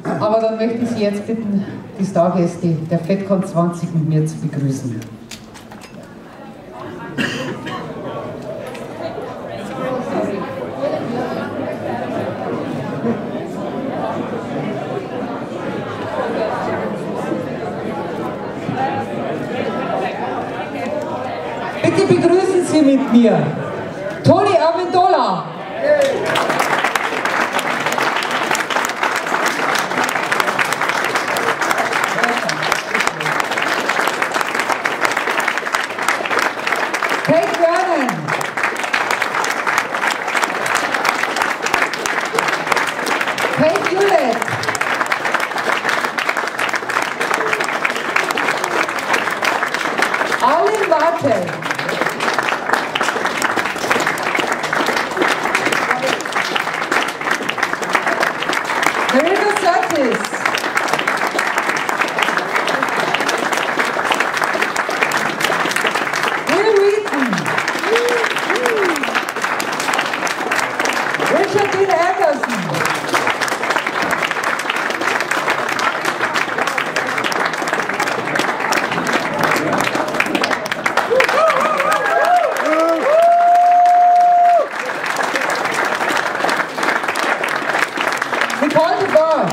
Aber dann möchte ich Sie jetzt bitten, die Stargäste der FedCon 20 mit mir zu begrüßen. Bitte begrüßen Sie mit mir Amendola. Vernon. Hewlett. Arlene Martel. Marina Sirtis. Wheaton. Nicole Boer.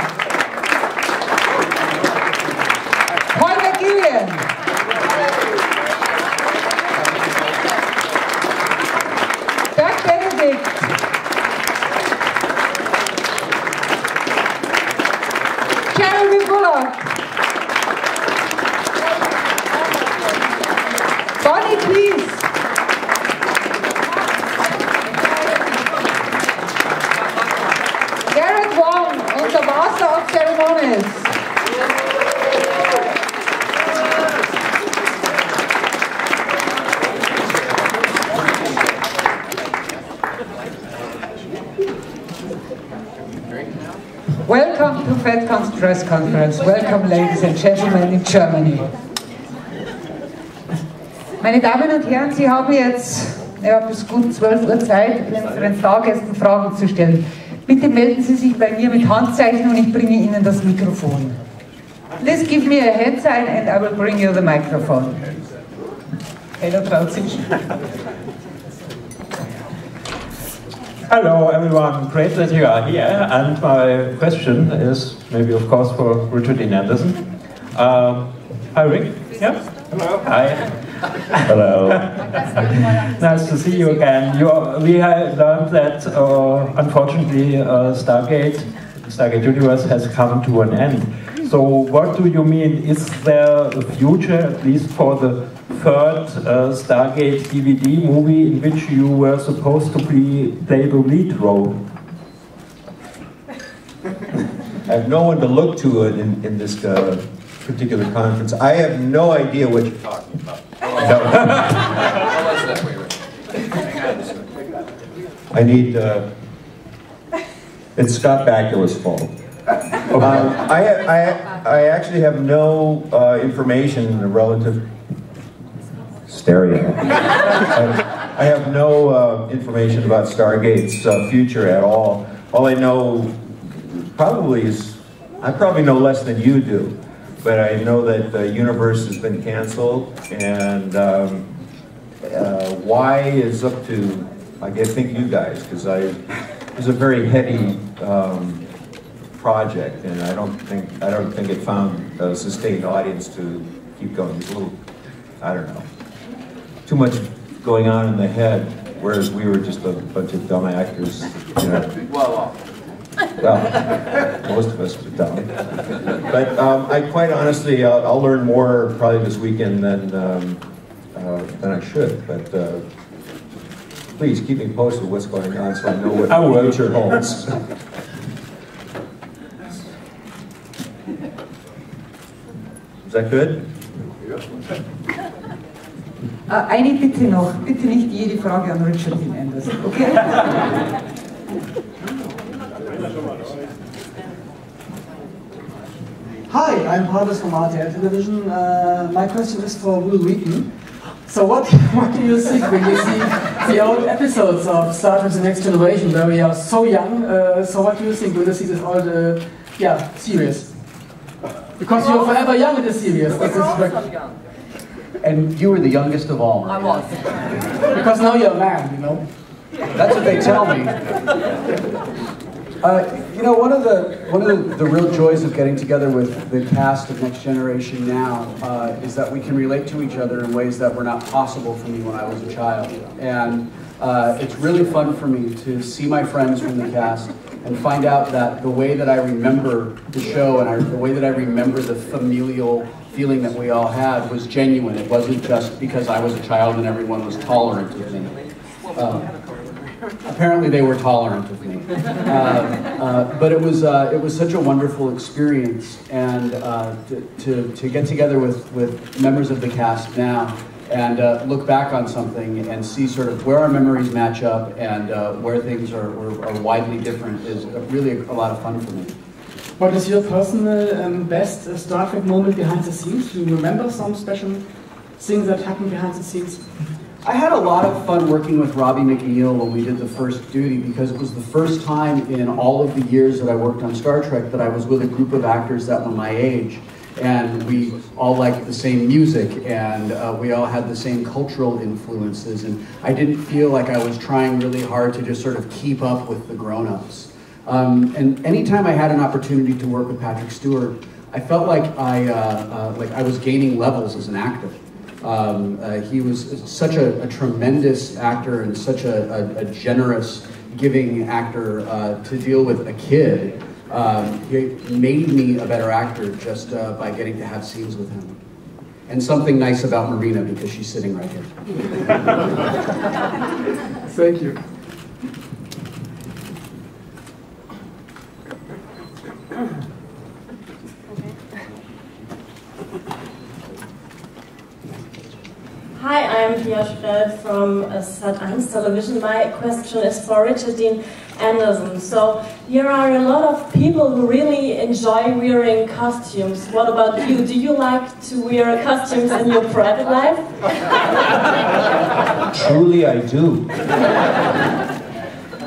McGillion. Dirk Benedict. Bulloch. Piesse. Garrett, Wang, unser Master of Ceremonies. Welcome to FedCon's press conference. Welcome, ladies and gentlemen, in Germany. Meine Damen und Herren, Sie haben jetzt bis gut 12 Uhr Zeit, unseren Stargästen Fragen zu stellen. Bitte melden Sie sich bei mir mit Handzeichen und ich bringe Ihnen das Mikrofon. Please give me a hand sign and I will bring you the microphone. Hello, traut sich. Hello everyone, great that you are here, and my question is maybe of course for Richard Dean Anderson. Hi Rick. Yeah? Hello. Hi. Hello. Nice to see you again. We have learned that unfortunately Stargate Universe has come to an end. So what do you mean? Is there a future, at least for the third Stargate DVD movie in which you were supposed to play the lead role? I have no one to look to in this particular conference. I have no idea what you're talking about. I need, it's Scott Bakula's fault. I actually have no information relative stereo. I have no information about Stargate's future at all. All I know probably is, I probably know less than you do, but I know that the universe has been canceled, and why is up to, I think you guys, because it was a very heady project, and I don't think it found a sustained audience to keep going. It's a little, I don't know, too much going on in the head, whereas we were just a bunch of dumb actors, you know. Well, most of us are dumb. But I quite honestly, I'll learn more probably this weekend than I should. But please keep me posted with what's going on so I know what the future holds. Is that good? Eine Bitte noch, bitte nicht jede Frage an Richard Dean Anderson, okay? Hi, I'm Pablos from Martel Television. My question is for Wheaton. So what do you think when you see the old episodes of Star Trek The Next Generation where we are so young? So what do you think when you see this old yeah, serious. Because you're forever young in the series. And you were the youngest of all. I was. Because now you're a man, you know. That's what they tell me. You know, one of the real joys of getting together with the cast of Next Generation now is that we can relate to each other in ways that were not possible for me when I was a child. And it's really fun for me to see my friends from the cast and find out that the way that I remember the show and the way that I remember the familial feeling that we all had was genuine. It wasn't just because I was a child and everyone was tolerant of me. Apparently they were tolerant of me. But it was such a wonderful experience, and to get together with members of the cast now and look back on something and see sort of where our memories match up and where things are widely different is really a lot of fun for me. What is your personal best Star Trek moment behind the scenes? Do you remember some special things that happened behind the scenes? I had a lot of fun working with Robbie McNeil when we did the first duty, because it was the first time in all of the years that I worked on Star Trek that I was with a group of actors that were my age. And we all liked the same music, and we all had the same cultural influences, and I didn't feel like I was trying really hard to just sort of keep up with the grown-ups. And anytime I had an opportunity to work with Patrick Stewart, I felt like I was gaining levels as an actor. He was such a tremendous actor and such a generous, giving actor to deal with a kid. He made me a better actor just by getting to have scenes with him. And something nice about Marina, because she's sitting right here. Thank you. Hi, I'm Piesse from Sat.1 Television. My question is for Richard Dean Anderson. So, here are a lot of people who really enjoy wearing costumes. What about you? Do you like to wear costumes in your private life? Truly, I do.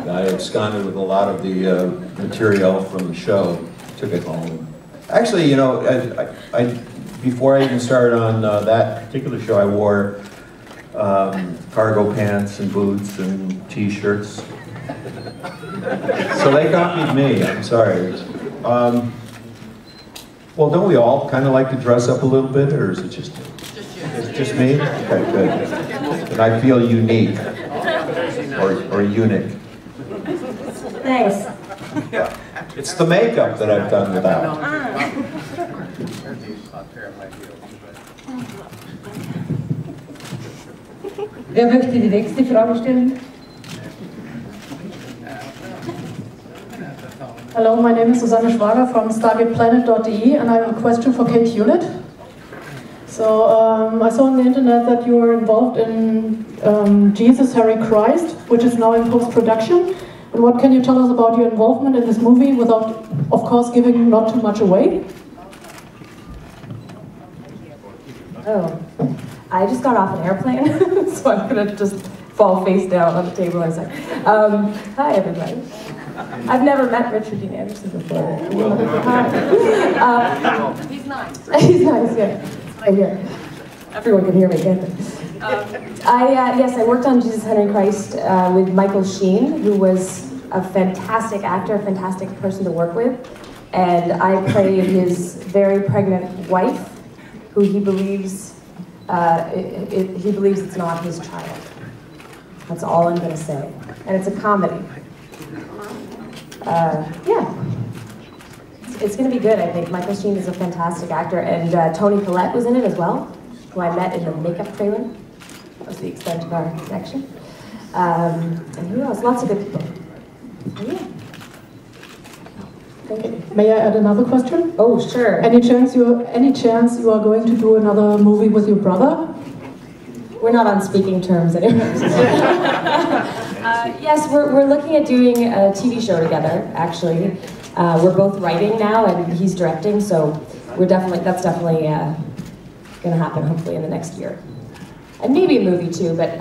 I absconded with a lot of the material from the show, took it home. Actually, you know, before I even started on that particular show, I wore cargo pants and boots and t-shirts. So they copied me, I'm sorry. Well, don't we all kind of like to dress up a little bit, or is it just me? It's just me? Okay, good. And I feel unique, or unique. Thanks. Yeah, it's the makeup that I've done without. Wer möchte die nächste Frage stellen? Hello, my name is Susanne Schwager from StargatePlanet.de, and I have a question for Kate Hewlett. So I saw on the internet that you are involved in Jesus Harry Christ, which is now in post-production. And what can you tell us about your involvement in this movie without, of course, giving not too much away? Oh, I just got off an airplane, so I'm gonna just fall face down on the table in a second. Hi, everybody. I've never met Richard Dean Anderson before. He's nice. He's nice, yeah. Right here. Everyone can hear me, can't they? Yes, I worked on Jesus Henry Christ with Michael Sheen, who was a fantastic actor, a fantastic person to work with. And I played his very pregnant wife, who he believes it's not his child. That's all I'm going to say. And it's a comedy. Yeah. It's going to be good, I think. Michael Sheen is a fantastic actor, and Toni Collette was in it as well, who I met in the makeup trailer. That was the extent of our connection. And who else? Lots of good people. Yeah. Thank you. May I add another question? Oh, sure. Any chance you are going to do another movie with your brother? We're not on speaking terms anymore. Yes, we're looking at doing a TV show together, actually. We're both writing now, and he's directing, so that's definitely going to happen, hopefully, in the next year. And maybe a movie, too, but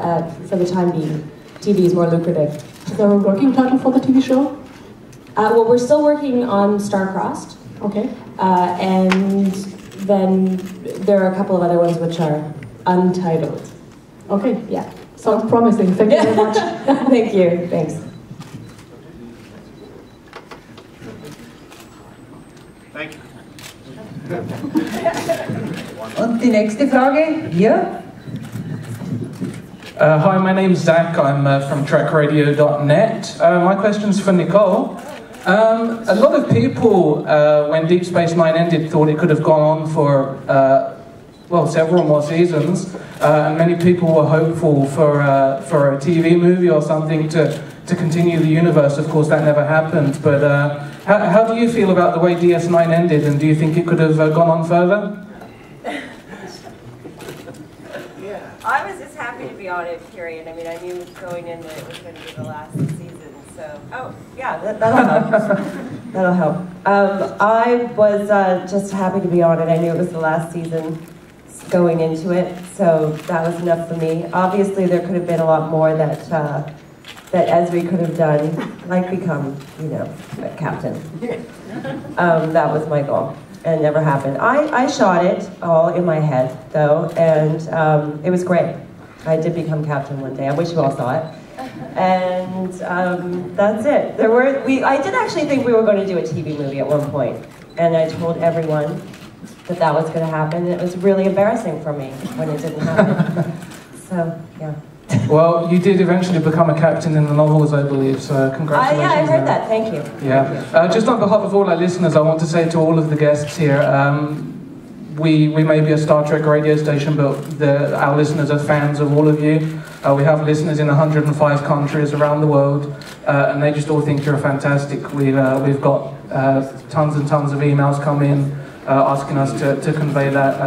for the time being, TV is more lucrative. Is there a working title for the TV show? Well, we're still working on Star-Crossed, Okay. And then there are a couple of other ones which are untitled. Okay. Yeah. Sounds promising. Thank you very much. Thank you. Thanks. Thank you. Und die nächste Frage, hier. Hi, my name's Zach. I'm from TrekRadio.net. My question's for Nicole. A lot of people, when Deep Space Nine ended, thought it could have gone on for, well, several more seasons. And many people were hopeful for a TV movie or something to continue the universe. Of course, that never happened. But how do you feel about the way DS9 ended, and do you think it could have gone on further? I was just happy to be on it, period. I mean, I knew going in that it was going to be the last season, so... Oh, yeah, that'll help. That'll help. I was just happy to be on it. I knew it was the last season going into it, so that was enough for me. Obviously, there could have been a lot more that Esri could have done, like become, you know, a captain. That was my goal. And it never happened. I shot it all in my head, though, and it was great. I did become captain one day. I wish you all saw it. And that's it. I did actually think we were going to do a TV movie at one point, and I told everyone that was going to happen. It was really embarrassing for me when it didn't happen. So, yeah. Well, you did eventually become a captain in the novels, I believe, so congratulations. Yeah, I heard that. Thank you. Yeah. Just on behalf of all our listeners, I want to say to all of the guests here, we may be a Star Trek radio station, but our listeners are fans of all of you. We have listeners in 105 countries around the world, and they just all think you're fantastic. We've got tons and tons of emails come in asking us to convey that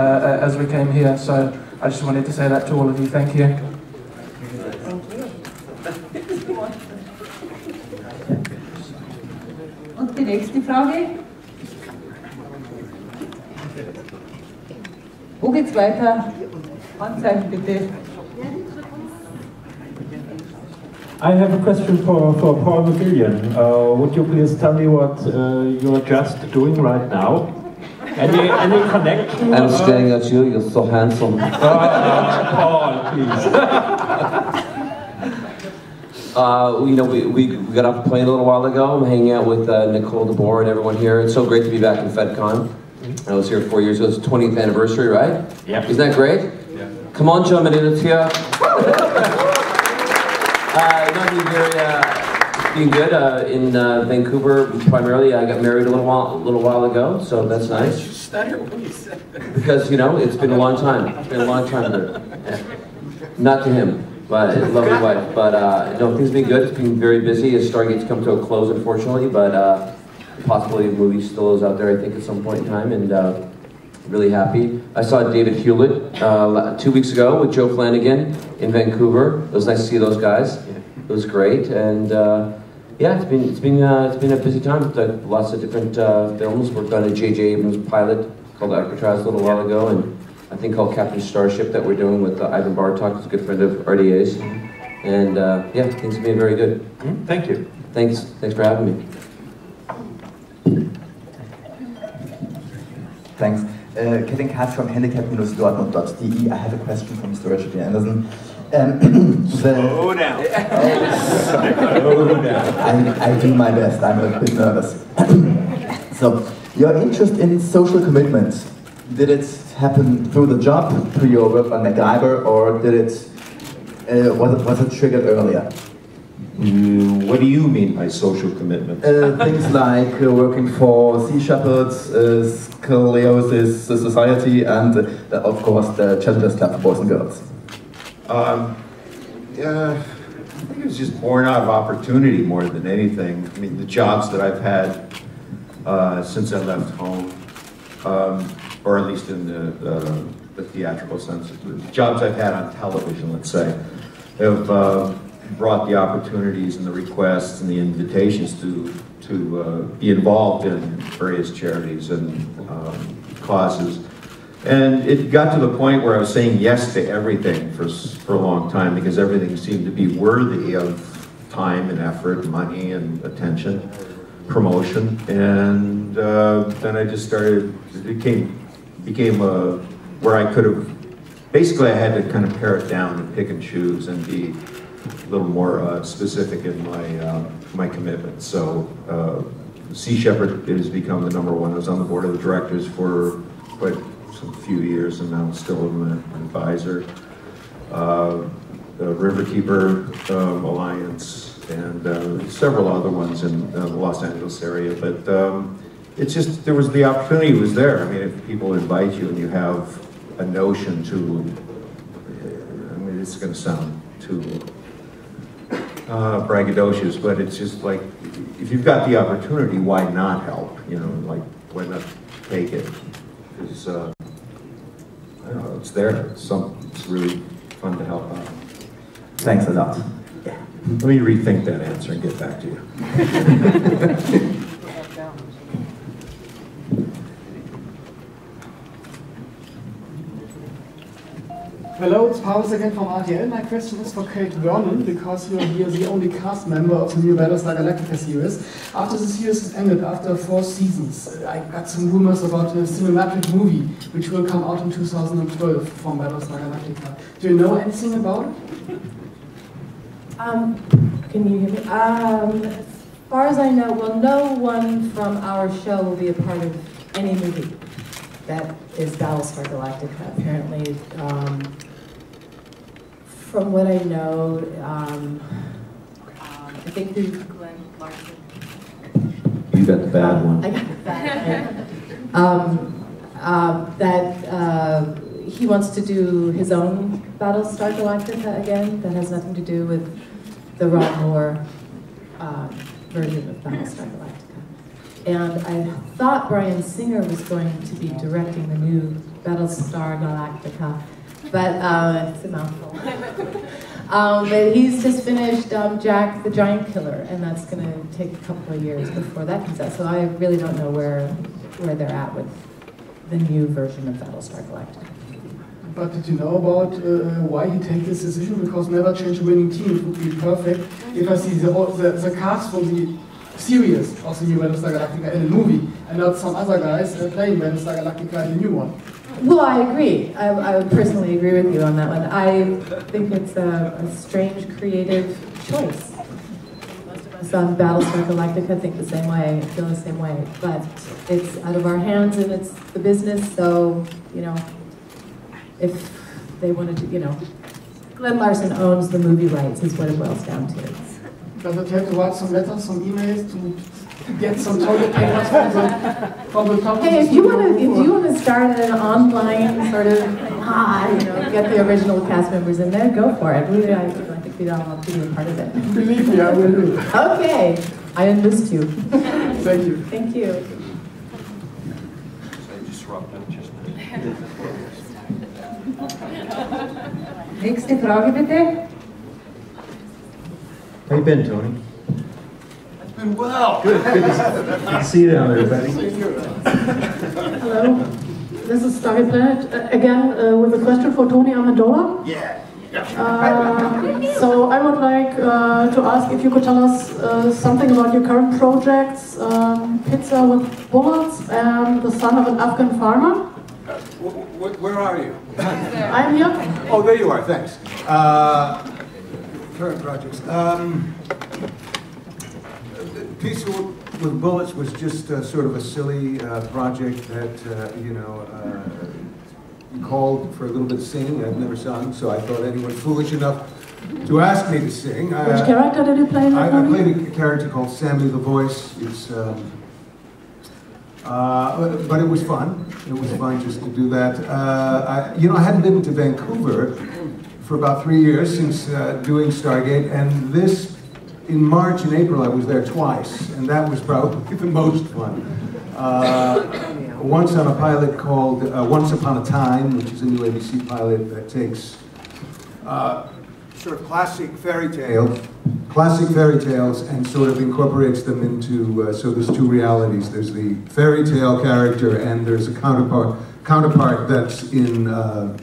as we came here, so I just wanted to say that to all of you. Thank you. Und die nächste Frage. Wo geht's weiter? Handzeichen bitte. I have a question for Paul McGillion. Would you please tell me what you're just doing right now? Any connection? I'm staring at you, you're so handsome. Paul, please. You know, we got off the plane a little while ago. I'm hanging out with Nicole, Boer, and everyone here. It's so great to be back in FedCon. I was here 4 years ago. It's the 20th anniversary, right? Yeah. Isn't that great? Yeah. Come on, Germany, let's hear. Being good in Vancouver primarily. I got married a little while ago, so that's nice. You stutter when you said that. Because, you know, it's been a long time. It's been a long time there. Yeah. Not to him, but a lovely wife. But no, things have been good. It's been very busy. As Stargate's come to a close, unfortunately, but possibly a movie still is out there, I think, at some point in time, and really happy. I saw David Hewlett 2 weeks ago with Joe Flanagan in Vancouver. It was nice to see those guys. It was great, and yeah, it's been a busy time. Lots of different films. Worked on a J.J. Abrams pilot called Alcatraz a little while ago, and I think called Captain Starship that we're doing with Ivan Bartok, who's a good friend of RDA's. And yeah, things have been very good. Thank you. Thanks for having me. Thanks. Kevin Katz from handicap-dortmund.de. I have a question for Mr. Richard D. Anderson. Slow down. Slow down. I do my best. I'm a bit nervous. So, your interest in social commitment, did it happen through the job, through your work on MacGyver, or did it was it triggered earlier? What do you mean by social commitment? Things like working for Sea Shepherds, Scoliosis Society, and of course the Children's Club for Boys and Girls. Yeah, I think it was just born out of opportunity more than anything. I mean, the jobs that I've had since I left home, or at least in the theatrical sense, the jobs I've had on television, let's say, have brought the opportunities and the requests and the invitations to be involved in various charities and causes. And it got to the point where I was saying yes to everything for a long time because everything seemed to be worthy of time and effort, money and attention. promotion, and then I just started. It became where I could have. Basically, I had to kind of pare it down and pick and choose and be a little more specific in my commitment. So, Sea Shepherd has become the #1. I was on the board of the directors for quite some few years, and now still am an advisor. The Riverkeeper Alliance, and several other ones in the Los Angeles area. But it's just, there was the opportunity was there. I mean, if people invite you and you have a notion to, I mean, it's going to sound too braggadocious, but it's just like, if you've got the opportunity, why not help? You know, like, why not take it? Because, I don't know, it's there. It's really fun to help out. Thanks a lot. Yeah. Let me rethink that answer and get back to you. Hello, it's Paulus again from RTL. My question is for Kate Vernon, because you're here the only cast member of the new Battlestar Galactica series. After the series has ended, after 4 seasons, I got some rumors about a cinematic movie, which will come out in 2012 from Battlestar Galactica. Do you know anything about it? Can you hear me? As far as I know, well, no one from our show will be a part of any movie that is Battlestar Galactica. Apparently, from what I know, I think through Glenn Larson. You got the bad one. I got the bad one. That he wants to do his own Battlestar Galactica again. That has nothing to do with the Ron Moore version of Battlestar Galactica. And I thought Bryan Singer was going to be directing the new Battlestar Galactica, but it's a mouthful. But he's just finished Jack the Giant Killer, and that's going to take a couple of years before that comes out. So I really don't know where they're at with the new version of Battlestar Galactica. But did you know about why he takes this decision? Because never change a winning team. It would be perfect if I see the cast from the series of the new Battlestar Galactica in a movie, and not some other guys playing Battlestar Galactica in the new one. Well, I agree. I would personally agree with you on that one. I think it's a strange creative choice. Most of us on Battlestar Galactica think the same way, feel the same way, but it's out of our hands and it's the business, so, you know, if they wanted to, you know, Glenn Larson owns the movie rights is what it boils down to. Does it have to write some letters, some emails to get some toilet papers from the top? Hey, if you want to start an online sort of, you know, get the original cast members in there, go for it. I think we'd all love to be a part of it. Believe me, I will do. Okay, I enlist you. Thank you. Thank you. Nächste Frage bitte. How you been, Tony? I've been well. Good to see you down there, buddy. Hello, this is Starry Planet again with a question for Tony Amendola. Yeah. So I would like to ask if you could tell us something about your current projects, Pizza with Bullets and The Son of an Afghan Farmer. Where are you? I'm here. Oh, there you are, thanks. Current projects. Piece with Bullets was just sort of a silly project that, you know, called for a little bit of singing. I've never sung, so I thought anyone foolish enough to ask me to sing. Which character did you play in that movie? I played a character called Sammy the Voice. It's, but it was fun. It was fun just to do that. You know, I hadn't been to Vancouver for about 3 years since doing Stargate, and this, in March and April, I was there twice, and that was probably the most fun. Once on a pilot called Once Upon a Time, which is a new ABC pilot that takes sort of classic fairy tales and sort of incorporates them into, so there's two realities. There's the fairy tale character and there's a counterpart that's in a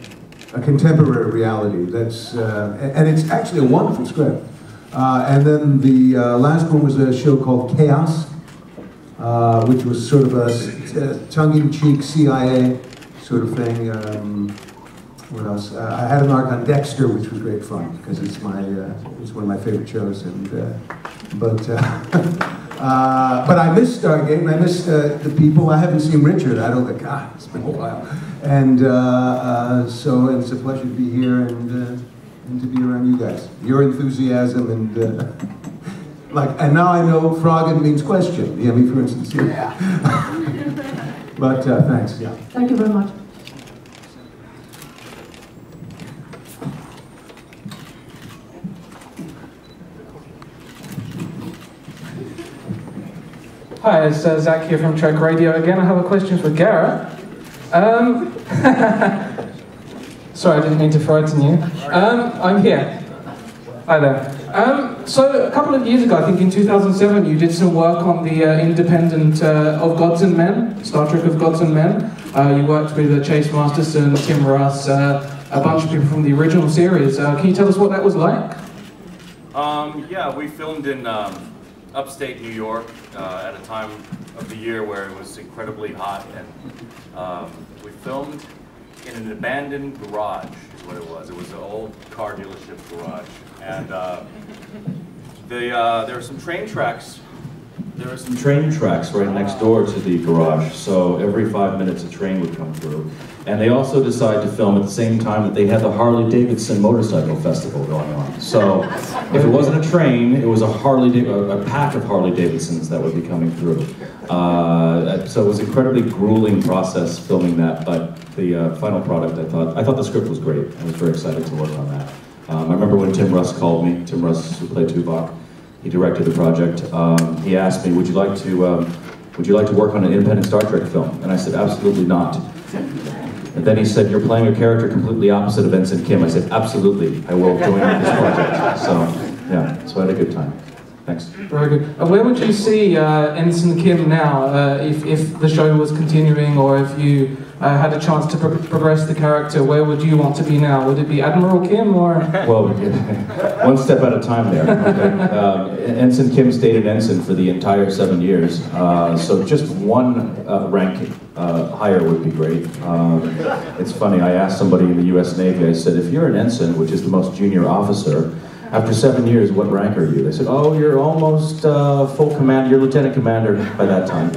contemporary reality. That's, and it's actually a wonderful script. And then the last one was a show called Chaos, which was sort of a tongue-in-cheek CIA sort of thing. What else? I had an arc on Dexter, which was great fun because it's one of my favorite shows. And but I miss Stargate, and I miss the people. I haven't seen Richard. I don't think. God, it's been a while. And so it's a pleasure to be here and to be around you guys. Your enthusiasm and and now I know frog means question. Yeah, me for instance. Yeah. But thanks. Yeah. Thank you very much. Hi, it's Zach here from Trek Radio again. I have a question for Garrett. Sorry, I didn't mean to frighten you. I'm here. Hi there. So a couple of years ago, I think in 2007, you did some work on the independent of Gods and Men, Star Trek of Gods and Men. You worked with Chase Masterson, Tim Russ, a bunch of people from the original series. Can you tell us what that was like? Yeah, we filmed in upstate New York at a time of the year where it was incredibly hot, and we filmed in an abandoned garage is what it was. It was an old car dealership garage, and there were some train tracks. There were some train tracks right next door to the garage, so every 5 minutes a train would come through. And they also decided to film at the same time that they had the Harley-Davidson Motorcycle Festival going on. So if it wasn't a train, it was a pack of Harley-Davidsons that would be coming through. So it was an incredibly grueling process filming that, but the final product, I thought the script was great. I was very excited to work on that. I remember when Tim Russ called me, Tim Russ, who played Tuvok, he directed the project. He asked me, would you like to work on an independent Star Trek film? And I said, absolutely not. And then he said, you're playing a character completely opposite of Ensign Kim. I said, absolutely, I will join this project. So, yeah, so I had a good time. Thanks. Very good. Where would you see Ensign Kim now, if the show was continuing, or if you had a chance to progress the character? Where would you want to be now? Would it be Admiral Kim, or? Well, one step at a time there. Okay. Ensign Kim stayed an ensign for the entire 7 years, so just one rank higher would be great. It's funny, I asked somebody in the U.S. Navy, I said, if you're an ensign, which is the most junior officer, after 7 years, what rank are you? They said, oh, you're almost full command, you're lieutenant commander by that time.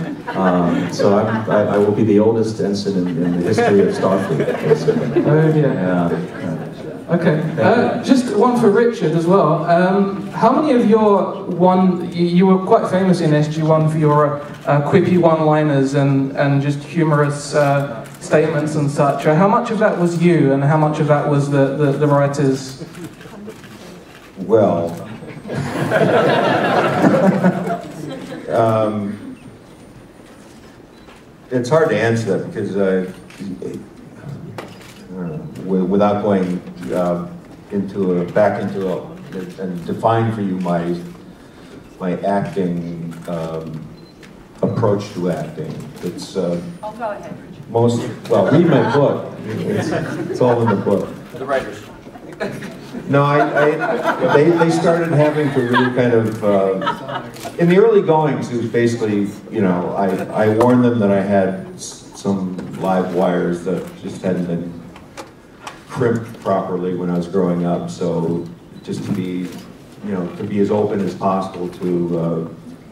So I will be the oldest ensign in the history of Starfleet, basically. Oh, yeah. Okay, just one for Richard as well. How many of your you were quite famous in SG-1 for your quippy one-liners and just humorous statements and such. How much of that was you, and how much of that was the writers? Well, it's hard to answer that because without going back into and define for you my acting approach to acting. It's I'll go ahead. Read my book. It's all in the book. The writers. No, they started having to really kind of, in the early goings, it was basically, I warned them that I had some live wires that just hadn't been crimped properly when I was growing up, so just to be as open as possible to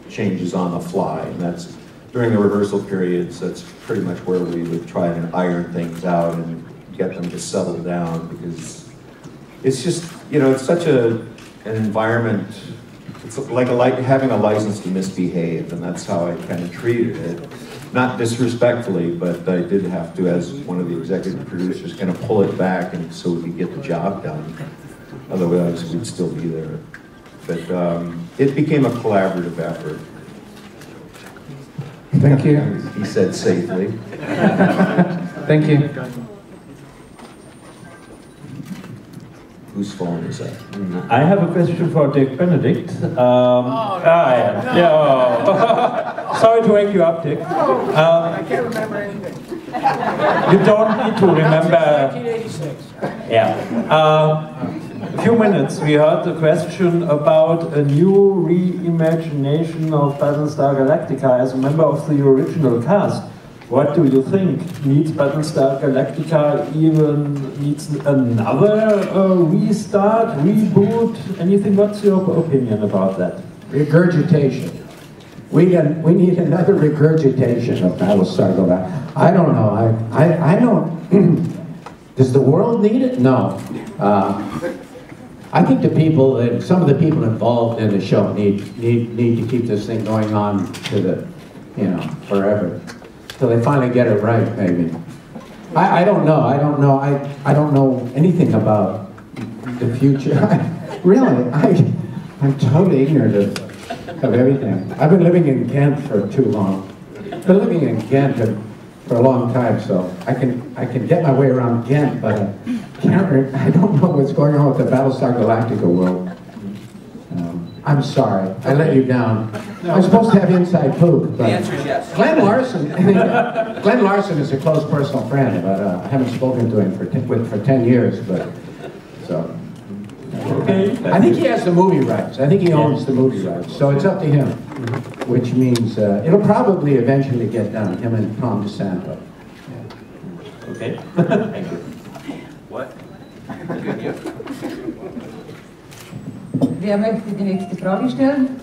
changes on the fly, and that's, during the rehearsal periods, that's pretty much where we would try and iron things out and get them to settle down, because it's just, it's such an environment, it's like having a license to misbehave, and that's how I kind of treated it. Not disrespectfully, but I did have to, as one of the executive producers, kind of pull it back and so we could get the job done. Otherwise, we'd still be there. But it became a collaborative effort. Thank you. He said safely. Thank you. Whose phone is that? I have a question for Dick Benedict. Sorry to wake you up, Dick. I can't remember anything. You don't need to remember. 1986. Yeah. a few minutes we heard the question about a new reimagination of Battlestar Galactica as a member of the original cast. What do you think? Needs Battlestar Galactica even needs another restart, reboot? Anything? What's your opinion about that? Regurgitation. We need another regurgitation of Battlestar Galactica. I don't know. I don't. Does the world need it? No. I think the people, some of the people involved in the show need to keep this thing going on to the, forever, till they finally get it right. Maybe. I don't know. I don't know. I don't know anything about the future. Really, I'm totally ignorant of everything. I've been living in Ghent for too long. I've been living in Ghent for a long time, so I can get my way around Ghent, but I don't know what's going on with the Battlestar Galactica world. I'm sorry, I let you down. I'm supposed to have inside poop. But the answer is yes. Glenn Larson is a close personal friend, but I haven't spoken to him for 10 years. But so. Okay. I think he has the movie rights. I think he owns the movie rights. So it's up to him, which means it'll probably eventually get done, him and Tom DeSanto. Yeah. Okay. Thank you. What? Good, yeah. Wer möchte die nächste Frage stellen?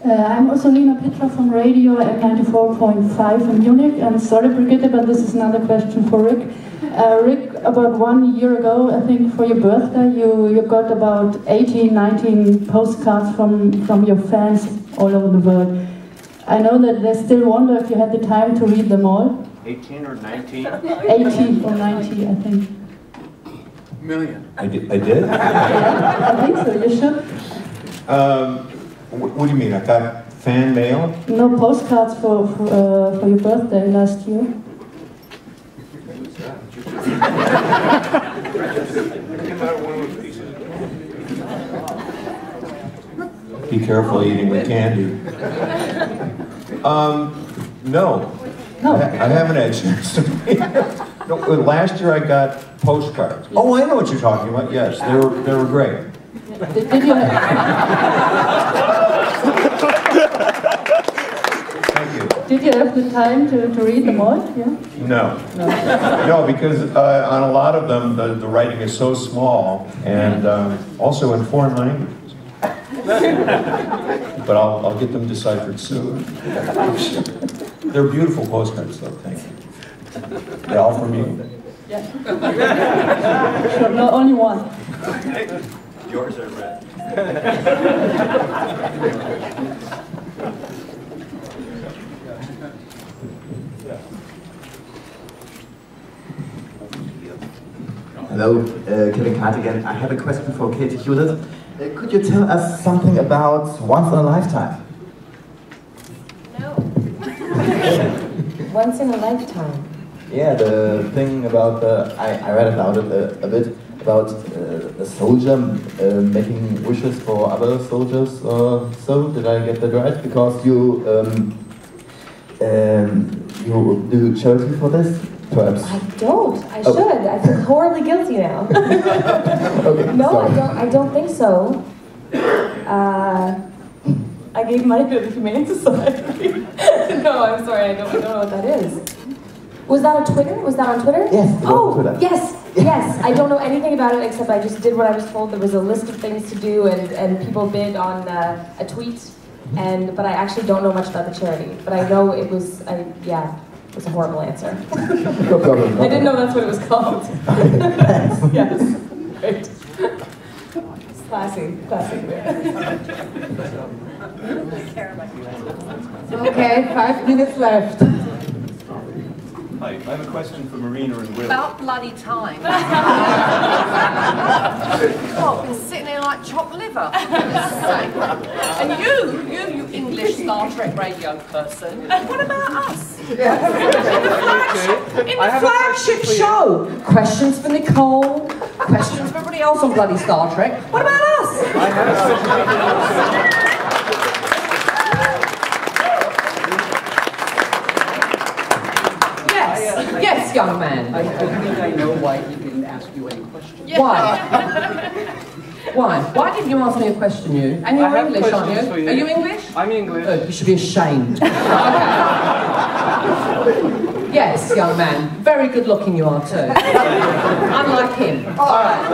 I'm also Lena Petra from Radio at 94.5 in Munich, and sorry Brigitte, but this is another question for Rick. Rick, about 1 year ago, I think for your birthday, you got about 18, 19 postcards from your fans all over the world. I know that they still wonder if you had the time to read them all. 18 or 19? 18 or 90, I think. Million. I did? Yeah, I think so, you should. What do you mean? I got fan mail? No postcards for your birthday last year. Be careful eating the candy. No. No. I haven't had a chance to read it. No, last year I got postcards. Oh, I know what you're talking about. Yes, they were great. Did you Thank you. Did you have the time to read them all? Yeah? No. No, because on a lot of them, the writing is so small, and also in foreign languages. But I'll get them deciphered soon. They're beautiful postcards, though. Thank you. They're all from you. Yeah. Sure, no, only one. Yours are red. Hello, Kevin Kite again. I have a question for Katie Hewlett. Could you tell us something about Once in a Lifetime? No. Once in a lifetime. Yeah, the thing about I read about it a bit, about a soldier making wishes for other soldiers. So did I get that right? Because you do charity for this, perhaps? I don't. I should. I feel horribly guilty now. Okay, no, sorry. I don't think so. I gave money to the Humane Society. No, I'm sorry. I don't know what that is. Was that on Twitter? Was that on Twitter? Yes. Oh, Twitter. yes, yes. I don't know anything about it except I just did what I was told. There was a list of things to do, and people bid on a tweet. But I actually don't know much about the charity. But I know it was. Yeah, it was a horrible answer. No problem. I didn't know that's what it was called. Yes. Great. Classy. Okay, 5 minutes left. Hi, I have a question for Marina and Will. About bloody time. Oh, been sitting here like chopped liver. And you English Star Trek radio person. What about us? In the flagship show. Questions for Nicole. Questions for everybody else on bloody Star Trek. What about us? I have a question. Yes, young man. I think I know why he didn't ask you any questions. Why? Why? Why didn't you ask me a question, you? And you're English, aren't you? Are you English? I'm English. Good, you should be ashamed. Yes, young man. Very good looking you are too. Unlike him. Alright.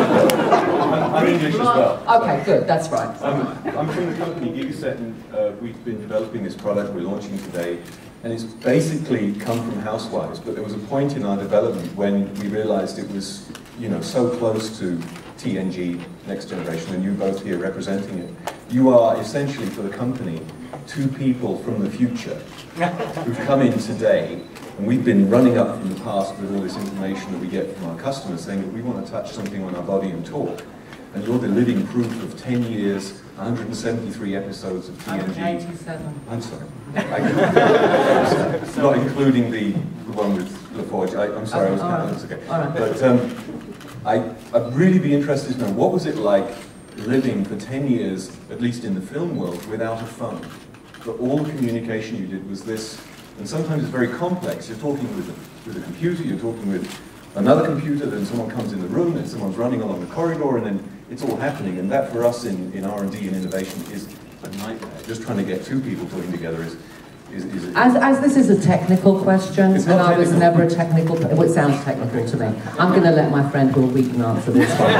I'm English as well. Okay, good, that's right. I'm from the company Gigaset, and we've been developing this product we're launching today. And it's basically come from housewives, but there was a point in our development when we realized it was, you know, so close to TNG, Next Generation, and you both here representing it. You are essentially, for the company, two people from the future who've come in today, and we've been running up from the past with all this information that we get from our customers saying that we want to touch something on our body and talk. And you're the living proof of 10 years, 173 episodes of TNG. 187. I'm sorry. Not including the one with LaForge. I'm sorry, I was counting. That's okay. But I'd really be interested to know, what was it like living for 10 years, at least in the film world, without a phone? But all the communication you did was this, and sometimes it's very complex. You're talking with a computer, you're talking with another computer, then someone comes in the room, and someone's running along the corridor, and then it's all happening. And that, for us in R&D and innovation, is a nightmare. Just trying to get two people talking together is As this is a technical question, and I was never a technical, well, it sounds technical to me. I'm going to let my friend Will Wheaton answer this one.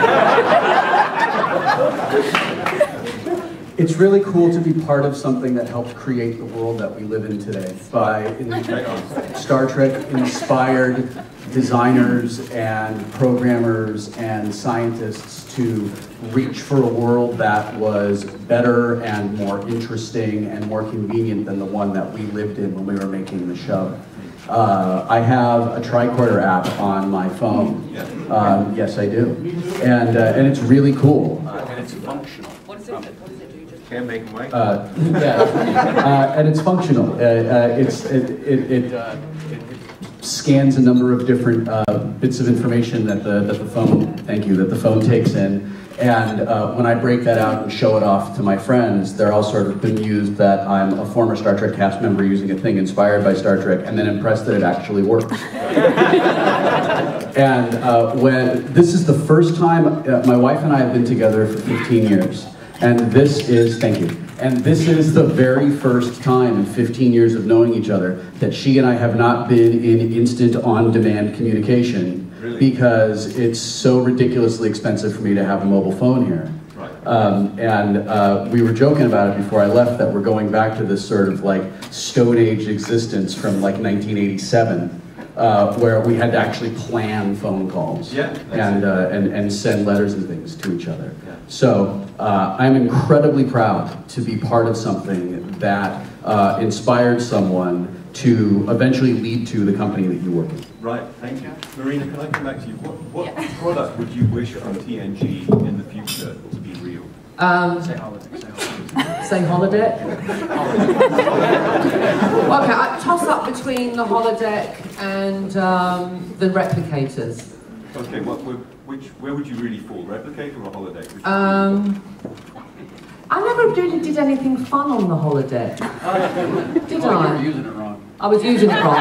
It's really cool to be part of something that helped create the world that we live in today. Star Trek inspired designers and programmers and scientists to reach for a world that was better and more interesting and more convenient than the one that we lived in when we were making the show. I have a tricorder app on my phone. Yes, I do. And it's really cool. And it's functional. What is it? Can't make them right? And it's functional. It scans a number of different bits of information that the phone takes in. And when I break that out and show it off to my friends, they're all sort of bemused that I'm a former Star Trek cast member using a thing inspired by Star Trek, and then impressed that it actually works. And when this is the first time, my wife and I have been together for 15 years, and this is, thank you, and this is the very first time in 15 years of knowing each other that she and I have not been in instant on-demand communication. Really? Because it's so ridiculously expensive for me to have a mobile phone here. Right. We were joking about it before I left that we're going back to this sort of like Stone Age existence from like 1987, where we had to actually plan phone calls and send letters and things to each other. Yeah. So I'm incredibly proud to be part of something that inspired someone to eventually lead to the company that you work in. Right, thank you. Marina, can I come back to you? What product would you wish from TNG in the future to be real? Say holodeck. Say holodeck? Okay, I toss up between the holodeck and the replicators. Okay, where would you really fall? Replicator or holodeck? I never really did anything fun on the holodeck. Did I? You were using it wrong. I was using it wrong.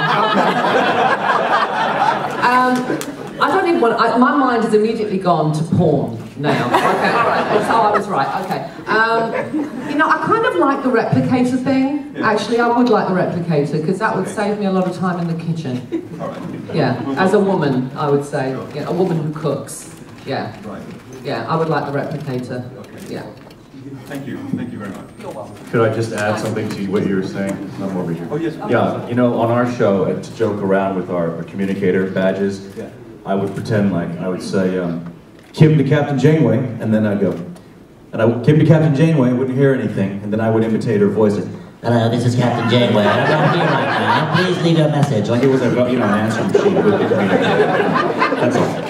I don't even want. My mind has immediately gone to porn now. Okay, right. So I was right. Okay. You know, I kind of like the replicator thing. Yeah. Actually, I would like the replicator because that would save me a lot of time in the kitchen. All right. Yeah, as a woman, I would say. Yeah, a woman who cooks. Yeah. Right. Yeah, I would like the replicator. Okay. Yeah. Thank you very much. You're welcome. Could I just add something to what you were saying? I'm over here. Oh, yes. Yeah, you know, on our show, to joke around with our communicator badges, I would pretend like, I would say, Kim to Captain Janeway, and then I'd go, Kim to Captain Janeway, wouldn't hear anything, and then I would imitate her voice. Hello, this is Captain Janeway. I'm not here right now. Please leave your message. Like it was a, an answering machine. That's all.